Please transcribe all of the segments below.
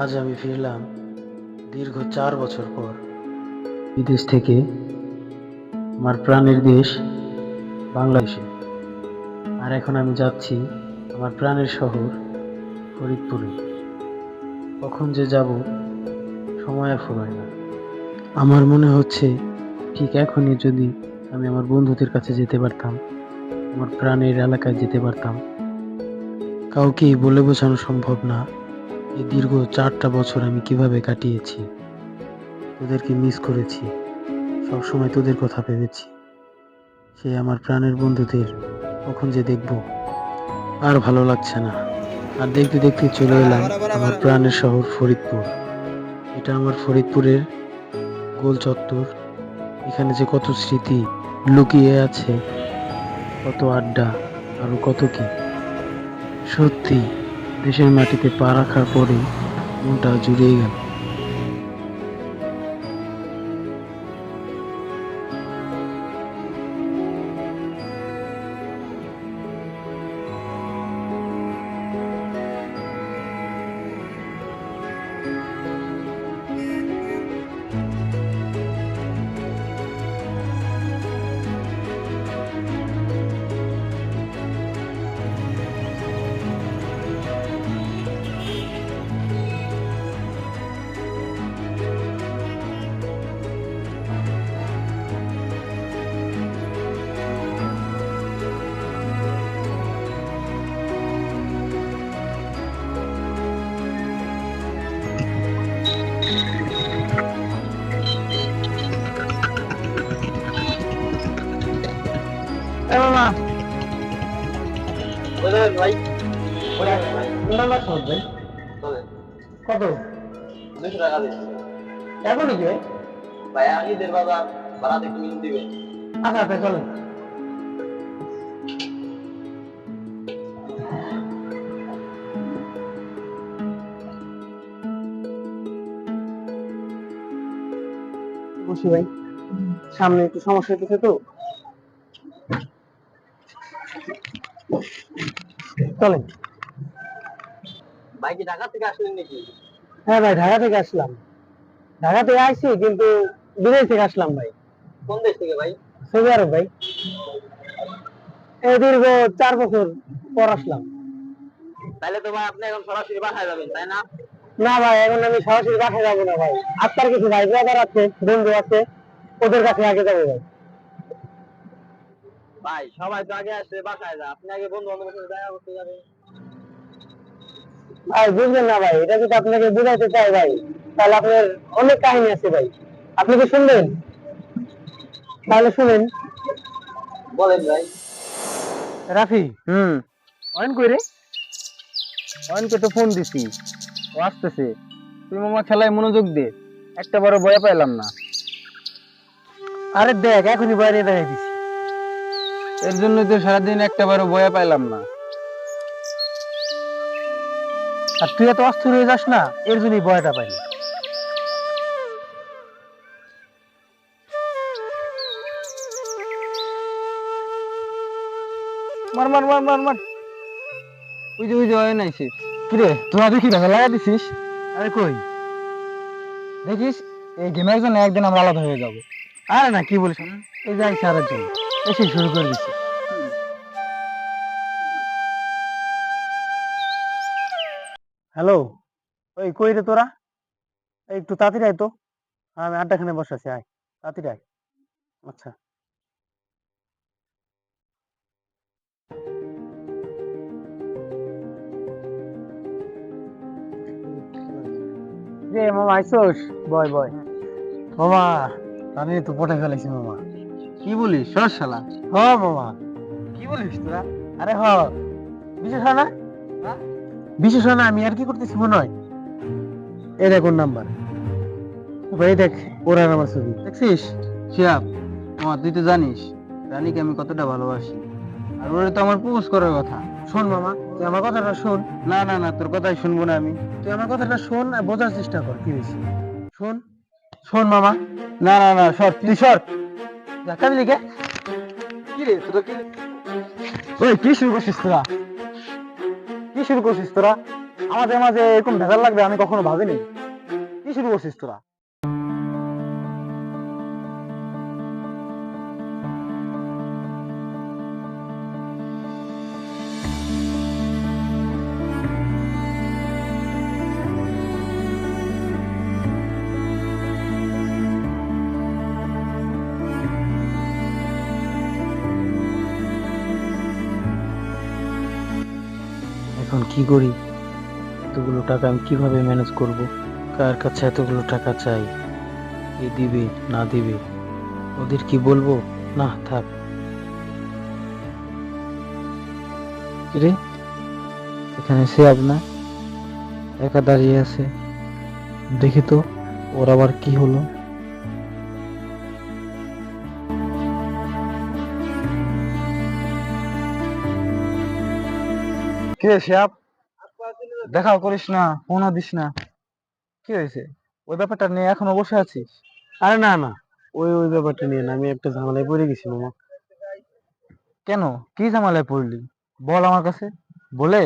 আজ আমি ফিরলাম দীর্ঘ 4 বছর পর বিদেশ থেকে, আমার প্রাণের দেশ বাংলাদেশে। আর এখন আমি যাচ্ছি আমার প্রাণের শহর ফরিদপুরে। কখন যে যাব সময় আর ফুরায় না। আমার মনে হচ্ছে ঠিক এখনই যদি আমি আমার বন্ধুদের কাছে যেতে পারতাম, আমার প্রাণের এলাকায় যেতে পারতাম। কাউকেই বলে বোঝানো সম্ভব না এই দীর্ঘ 4টা বছর আমি কিভাবে কাটিয়েছি। তোদেরকে মিস করেছি, সবসময় তোদের কথা ভেবেছি। সে আমার প্রাণের বন্ধুদের কখন যে দেখবো, আর ভালো লাগছে না। আর দেখতে দেখতে চলে এলাম আমার প্রাণের শহর ফরিদপুর। এটা আমার ফরিদপুরের গোল চত্বর। এখানে যে কত স্মৃতি লুকিয়ে আছে, কত আড্ডা, আরো কত কি। সত্যি দেশের মাটিতে পা রাখার পরে মনটা জুড়িয়ে গেল। মামা ভাই, কত 200 টাকা দিন এখনই কি? ভাই। আমি দের বাজার ভাড়াতে একটু মিল দিবেন। আচ্ছা আচ্ছা, চলেন। বসি ভাই, সামনে একটু সমস্যা হতেছে তো, চলেন। ভাই কি ঢাকা থেকে আসলেন নাকি? হ্যাঁ ভাই, ঢাকা থেকে আসলাম। ঢাকা থেকে আইছি, কিন্তু বিদেশ থেকে আসলাম ভাই। কোন দেশ থেকে ভাই? সৌদি আরব ভাই। এই দীর্ঘ 4 বছর পর আসলাম। তাহলে তো ভাই আপনি এখন সরাসরি বাসায় যাবেন, তাই না? না ভাই, এখন আমি সরাসরি বাসায় যাবো না ভাই। আপনার কিছু ভাই ব্রাদার আছে, বন্ধু আছে, ওদের কাছে আগে যাবো ভাই। ভাই সবাই তো আগে আসে বাসায় যা, আপনি আগে বন্ধু বান্ধবের সাথে দেখা করতে যাবেন। ভাই বুঝলেন না ভাই, এটা যদি আপনাকে বুঝাইতে চাই ভাই, তাহলে আপনার অনেক কাহিনী আছে ভাই। আপনি কি শুনবেন? তাহলে শুনেন। বলেন ভাই। রাফি, অয়ন কই রে? অয়নকে তো ফোন দিছি, ও আসতেছে। তুই মামা খেলায় মনোযোগ দে, একটা বড় বয়া পাইলাম না। আরে দেখ, এখনই বয়া নিয়ে দেখাই দিছি। এর জন্য তো সারাদিন একটা বড় বয়া পাইলাম না। আর তুই এত অস্থির হয়ে যাস না, এর জন্যই বয়াটা পাইনি। মার মার মার মার মার। ওই যে অয়ন আইছে। কিরে, তোরা দেখি দেখা লাগা দিছিস? আরে কই, দেখিস এই গেমের জন্য একদিন আমরা আলাদা হয়ে যাবো। আরে না, কি বলিস? এই যে আইসা আরেকজন এসে শুরু করে দিচ্ছে। হ্যালো, ওই কই রে তোরা? এই একটু তাড়াতাড়ি আয় তো। আমি আড্ডাখানে বসে আছি, আয় তাড়াতাড়ি আয়। আচ্ছা। রে মামা আইসোস? বয় বয়। মামা, আমি তো পটে ফেলেছি মামা। কি বলিস সর শালা? হ মামা। কি বলিস তোরা? আরে হ, বিশেষ হয় না? বিশেষ হয় না, আমি আর কি করতেছি মনে হয়? এই দেখ ওর নাম্বার। ভাই দেখ, ওর আর আমার ছবি দেখছিস? শিয়াব, মামা তুই তো জানিস রানীকে আমি কতটা ভালোবাসি, আর ওরে তো আমার প্রপোজ করার কথা। শোন মামা, তুই আমার কথাটা শোন। না না না, তোর কথাই শুনবো না আমি। তুই আমার কথাটা শোন আর বোঝার চেষ্টা কর কি হয়েছে। শোন, শোন মামা। না না না, সর তুই সর। ধাক্কা দিলি কে? কি রে তোরা কি? ওই কি শুরু করছিস তোরা? কি শুরু করছিস তোরা? আমাদের মাঝে এরকম ভেজাল লাগবে আমি কখনো ভাবিনি। কি শুরু করছিস তোরা? এখন কি করি? এতগুলো টাকা আমি কিভাবে ম্যানেজ করব? কার কাছে এতগুলো টাকা চাই? কে দিবে না দিবে? ওদের কি বলবো? না থাক। রে, এখানে সে আপনার একা দাঁড়িয়ে আছে, দেখি তো ওর আবার কি হলো। কি রে শিহাব, দেখাও করিস না, ফোনও দিস না, কি হয়েছে? ওই ব্যাপারটা নিয়ে এখনো বসে আছিস? আরে না না, ওই ওই ব্যাপারটা নিয়ে না, আমি একটা ঝামেলায় পড়ে গেছি মামা। কেন, কি ঝামেলায় পড়লি? বল আমার কাছে, বলে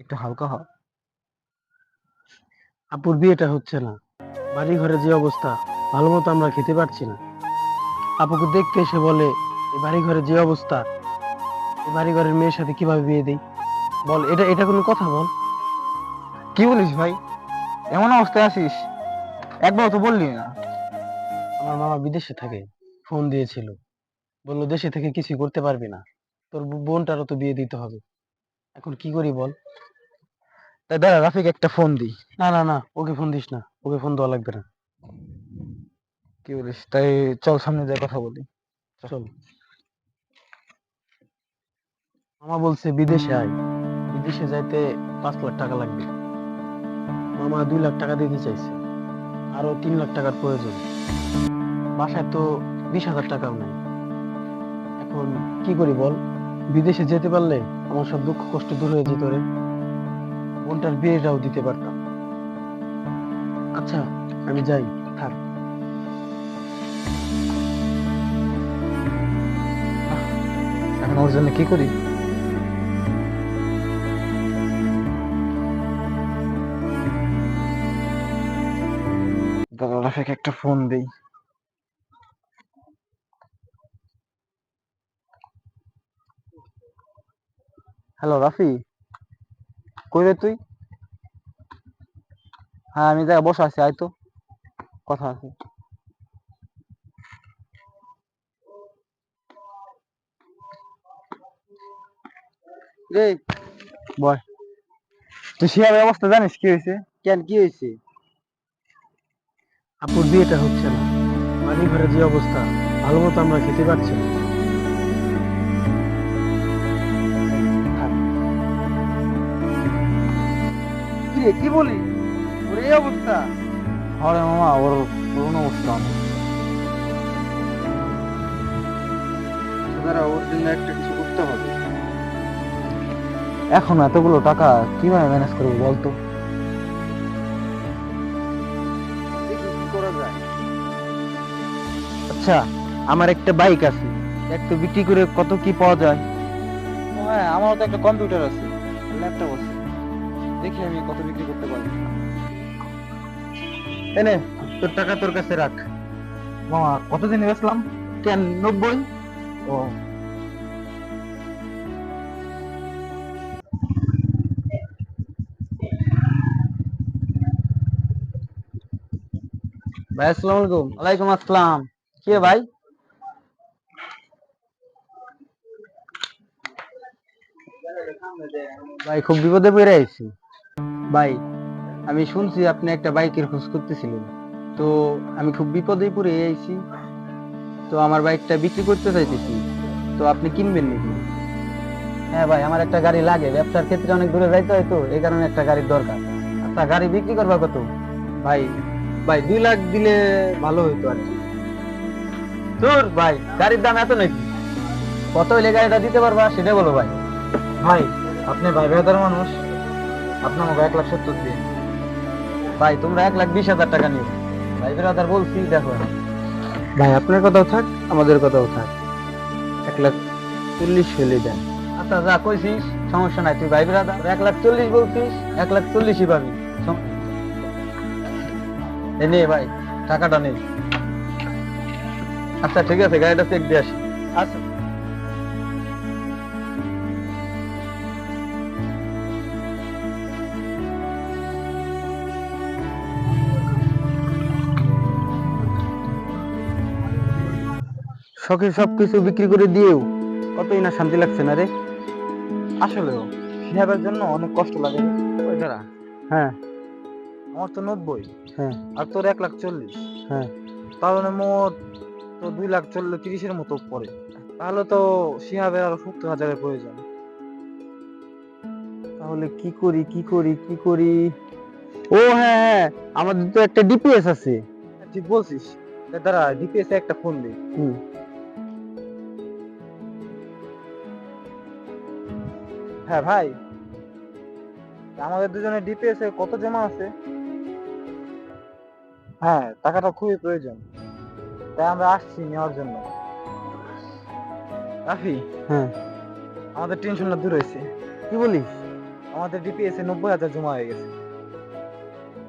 একটু হালকা হ। আপুর বিয়েটা হচ্ছে না, বাড়ি ঘরে যে অবস্থা, ভালো মতো আমরা খেতে পারছি না। আপুকে দেখতে এসে বলে, এই বাড়ি ঘরে যে অবস্থা, এই বাড়ি ঘরের মেয়ের সাথে কিভাবে বিয়ে দেই? বল, এটা এটা কোনো কথা? বল। কি বলিস ভাই, এমন অবস্থায় আছিস? একবার তো বললি না। আমার মামা বিদেশে থাকে, ফোন দিয়েছিল, বললো দেশে থেকে কিছু করতে পারবি না, তোর বোনটারও তো বিয়ে দিতে হবে। এখন কি করি বল? তাই দাঁড়া, রাফিক একটা ফোন দিই। না না না, ওকে ফোন দিস না, ওকে ফোন দেওয়া লাগবে না। কি বলিস? তাই চল সামনে যাই কথা বলি। চল। মামা বলছে বিদেশে আয়, বিদেশে যাইতে 5 লাখ টাকা লাগবে। মামা 2 লাখ টাকা দিতে চাইছে, আরো 3 লাখ টাকার প্রয়োজন। বাসায় তো 20,000 টাকাও নাই। এখন কি করি বল? বিদেশে যেতে পারলে আমার সব দুঃখ কষ্ট দূর হয়ে যেত রে, বোনটার বিয়েটাও দিতে পারতাম। আচ্ছা, আমি যাই, থাক। এখন ওর জন্য কি করি? দাঁড়া, রাফিক একটা ফোন দেই। হ্যালো রাফি, কই রে তুই? হ্যাঁ আমি জায়গায় বসে আছি, আয় তো, কথা আছে। রে বয়, তুই শিয়াবের অবস্থা জানিস কি হয়েছে? কেন, কি হয়েছে? আপুর বিয়েটা হচ্ছে না, বাড়ি ঘরে যে অবস্থা, ভালো মতো আমরা খেতে পারছি না। থাক। কি রে, কি বলি? ওর এই অবস্থা? আরে মামা, ওর করুণ অবস্থা অনেক। দাঁড়া, ওর জন্য একটা কিছু করতে হবে। এখন এতগুলো টাকা কিভাবে ম্যানেজ করবো বলতো? দেখি কি করা যায়। আচ্ছা, আমার একটা বাইক আছে, একটু বিক্রি করে কত কি পাওয়া যায়? ও হ্যাঁ, আমারও তো একটা কম্পিউটার আছে, ল্যাপটপ আছে, দেখি আমি কত বিক্রি করতে পারি। এনে, তোর টাকা তোর কাছে রাখ। মামা কতদিন বেচলাম? কেন, 90? ও, ভাই আসসালামু আলাইকুম। ওয়ালাইকুম আসসালাম। কি রে ভাই? ভাই খুব বিপদে পড়ে আইছি। ভাই, আমি শুনছি আপনি একটা বাইকের খোঁজ করতেছিলেন, তো আমি খুব বিপদে পড়ে আইছি, তো আমার বাইকটা বিক্রি করতে চাইতেছি, তো আপনি কিনবেন নাকি? হ্যাঁ ভাই, আমার একটা গাড়ি লাগে, ব্যবসার ক্ষেত্রে অনেক দূরে যাইতে হয়, তো এই কারণে একটা গাড়ির দরকার। আচ্ছা, গাড়ি বিক্রি করবা কত? ভাই, ভাই 2 লাখ দিলে ভালো হইতো আর কি। তোর ভাই, গাড়ির দাম এত নাকি? কত হইলে গাড়িটা দিতে পারবা সেটা বলো ভাই। ভাই, আপনি ভাই বেদার মানুষ, আপনার আমাকে 1,70,000 দিন। ভাই তোমরা 1,20,000 টাকা নিও। ভাই বেরাদার বলছি, দেখো এখন। ভাই আপনার কথাও থাক, আমাদের কথাও থাক, 1,40,000 হলে দেন। আচ্ছা যা কইছিস সমস্যা নাই, তুই ভাই বিরাদার 1,40,000 বলছিস, 1,40,000 পাবি। এই নে ভাই, টাকাটা নে। আচ্ছা ঠিক আছে, গাড়িটা চেক দিয়ে আসি। আচ্ছা। শখের সবকিছু বিক্রি করে দিয়েও কতই না শান্তি লাগছে না রে। আসলেও শিহাবের জন্য অনেক কষ্ট লাগে রে। ওই দাঁড়া, হ্যাঁ আমার তো 90, হ্যাঁ আর তোর 1,40,000, হ্যাঁ। তাহলে মোট তো 2,30,000 মতো পড়ে। তাহলে তো শিহাবের আরো 70,000-এর প্রয়োজন। তাহলে কি করি কি করি কি করি? ও হ্যাঁ হ্যাঁ, আমাদের তো একটা ডিপিএস আছে। ঠিক বলছিস, দাঁড়া ডিপিএস একটা ফোন দিই। হুম। হ্যাঁ ভাই, আমাদের দুজনের ডিপিএস এ কত জমা আছে? হ্যাঁ, টাকাটা খুবই প্রয়োজন, তাই আমরা আসছি নেওয়ার জন্য। রাফি, হ্যাঁ আমাদের টেনশনটা দূর হয়েছে। কি বলিস? আমাদের ডিপিএস এ 90,000 জমা হয়ে গেছে।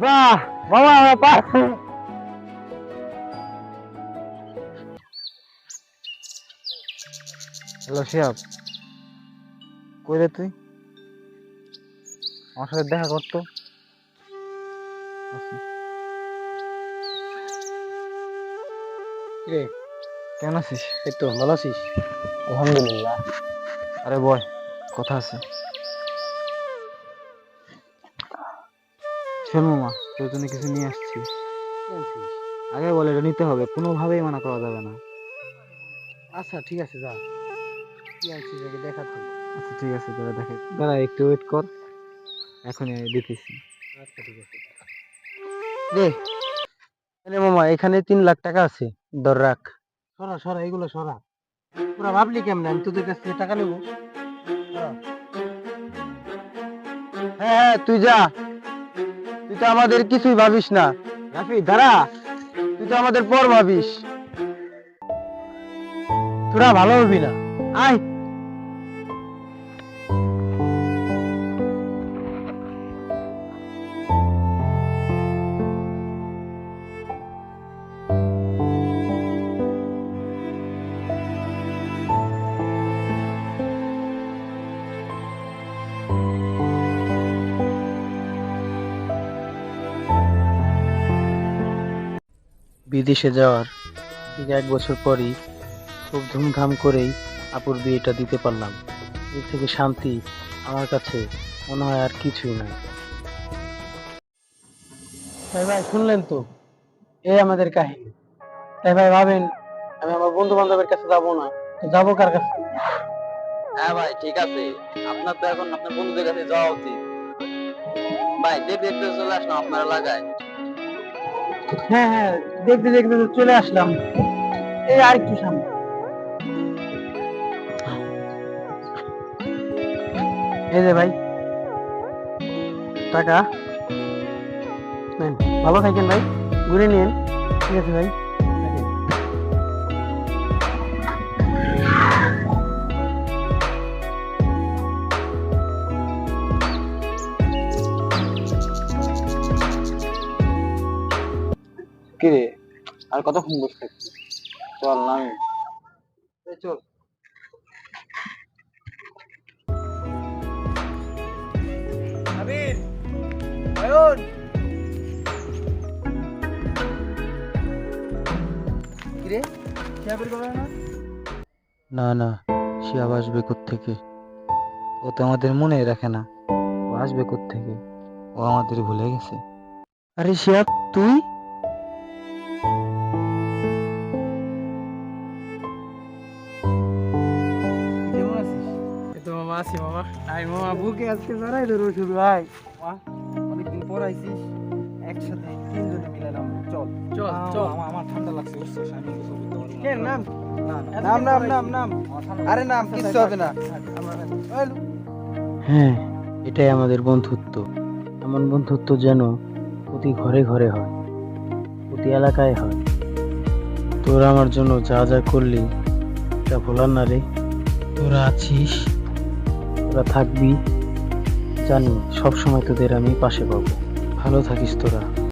বাহ বাবা পারছি। হ্যালো শিহাব, কই রে তুই? আমার সাথে দেখা করতো। রে কেমন আছিস? এই তো ভালো আছিস? আলহামদুলিল্লাহ। আরে বয়, কথা আছে। শোন মামা, তোর জন্য কিছু নিয়ে আসছি। কি আনছিস? আগে বলে এটা নিতে হবে, কোনোভাবেই মানা করা যাবে না। আচ্ছা ঠিক আছে, যা কি আনছিস আগে দেখা তো। আচ্ছা ঠিক আছে, দাঁড়া দেখে, দাঁড়া একটু ওয়েট কর, এখনই দিতেছি। আচ্ছা ঠিক আছে। রে আরে মামা, এখানে 3 লাখ টাকা আছে, ধর রাখ। সরা সরা, এগুলো সরা। তোরা ভাবলি কেমনে আমি তোদের কাছ থেকে টাকা নেবো? সরা। হ্যাঁ হ্যাঁ, তুই যা, তুই তো আমাদের কিছুই ভাবিস না। রাফি দাঁড়া, তুই তো আমাদের পর ভাবিস, তোরা ভালো হবি না। আয়। বিদেশে যাওয়ার ঠিক 1 বছর পরই খুব ধুমধাম করেই আপুর বিয়েটা দিতে পারলাম। এর থেকে শান্তি আমার কাছে মনে হয় আর কিছুই নাই। ভাই ভাই শুনলেন তো, এই আমাদের কাহিনী। তাই ভাই ভাবেন আমি আমার বন্ধু বান্ধবের কাছে যাবো না, তো যাবো কার কাছে? হ্যাঁ ভাই ঠিক আছে, আপনার তো এখন আপনার বন্ধুদের কাছে যাওয়া উচিত। ভাই দেখতে দেখতে চলে আসলাম আপনার এলাকায়। হ্যাঁ হ্যাঁ, দেখতে দেখতে তো চলে আসলাম, এই আর কি সামনে। এই যে ভাই টাকা নেন, ভালো থাকেন ভাই, ঘুরে নিন। ঠিক আছে ভাই, থাকেন। কি রে, আর কতক্ষণ বসে থাকবি? চল নামি। চল। আবির, অয়ন, কি রে শিয়াবের কথা না? না না, শিয়াব আসবে কোত্থেকে? ও তো আমাদের মনে রাখে না, ও আসবে কোত্থেকে? ও আমাদের ভুলে গেছে। আরে শিয়াব তুই? কেমন আছিস? এই তো মামা আছি মামা। আই মামা, বুকে আজকে জড়াই ধরো শুধু। ভাই অনেকদিন পর আইছিস, একসাথে 3 জনে মিলালাম। চল চল চল। আমার ঠান্ডা লাগছে, বুঝছিস? আমি কিছু বলতে পারবো না। কেন নাম? নাম নাম নাম নাম। আরে নাম কিচ্ছু হবে না। হ্যাঁ, এটাই আমাদের বন্ধুত্ব। এমন বন্ধুত্ব যেন প্রতি ঘরে ঘরে হয়, প্রতি এলাকায় হয়। তোরা আমার জন্য যা যা করলি তা ভোলার না রে। তোরা আছিস, তোরা থাকবি, জানি সব সময় তোদের আমি পাশে পাবো। ভালো থাকিস তোরা।